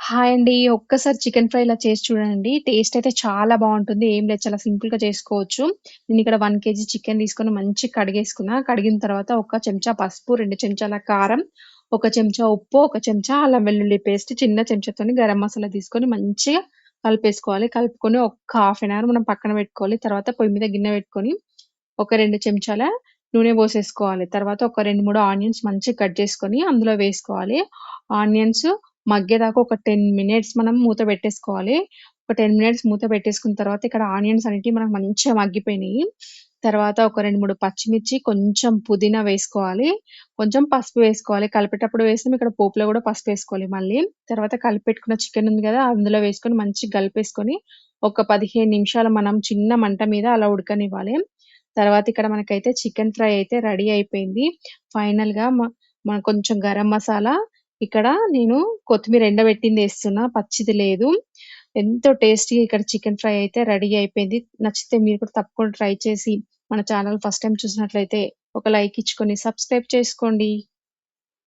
Hi అండి. ఒక్కసారి chicken fry ఇలా చేసి చూడండి. టేస్ట్ అయితే చాలా బావుంటుంది. ఏం లేదు, చాలా సింపుల్‌గా చేసుకోవచ్చు. నేనిక్కడ 1 కేజీ చికెన్ తీసుకొని మంచిగా కడిగేసుకున్నా. కడిగిన తర్వాత ఒక చెంచా పసుపు, 2 చెంచాల కారం, ఒక చెంచా ఉప్పు, ఒక చెంచా అల్లం వెల్లుల్లి పేస్ట్, చిన్న చెంచాతోని గరం మసాలా తీసుకొని మంచిగా కలిపేసుకోవాలి. కలుపుకొని ఒక్క హాఫ్ అన్ అవర్ మనం పక్కన పెట్టుకోవాలి. తర్వాత పొయ్యి మీద గిన్నె పెట్టుకొని ఒక 2 చెంచాల నూనె పోసేసుకోవాలి. తర్వాత ఒక 2, 3 ఆనియన్స్ మంచిగా కట్ చేసుకొని అందులో వేసుకోవాలి. ఆనియన్స్ మగ్గేదాకా ఒక 10 మినిట్స్ మనం మూత పెట్టేసుకోవాలి. ఒక 10 మినిట్స్ మూత పెట్టేసుకున్న తర్వాత ఇక్కడ ఆనియన్స్ అనేటివి మనకు మంచిగా మగ్గిపోయినాయి. తర్వాత ఒక 2, 3 పచ్చిమిర్చి, కొంచెం పుదీనా వేసుకోవాలి. కొంచెం పసుపు వేసుకోవాలి. కలిపేటప్పుడు వేసాం. ఇక్కడ పోపులో కూడా పసుపు వేసుకోవాలి మళ్ళీ. తర్వాత కలిపెట్టుకున్న చికెన్ ఉంది కదా! అందులో వేసుకొని మంచిగా కలిపేసుకొని ఒక 15 నిమిషాలు మనం చిన్న మంట మీద అలా ఉడకనివ్వాలి. తర్వాత ఇక్కడ మనకైతే చికెన్ ఫ్రై అయితే రెడీ అయిపోయింది. ఫైనల్‌గా కొంచెం గరం మసాలా, ఇక్కడ నేను కొత్తిమీర ఎండబెట్టిందేస్తున్నా, పచ్చిది లేదు. ఎంతో టేస్టీగా ఇక్కడ చికెన్ ఫ్రై అయితే రెడీ అయిపోయింది. నచ్చితే మీరు కూడా తప్పకుండా ట్రై చేసి మన ఛానల్ ఫస్ట్ టైమ్ చూసినట్లయితే ఒక లైక్ ఇచ్చుకొని సబ్స్క్రైబ్ చేసుకోండి.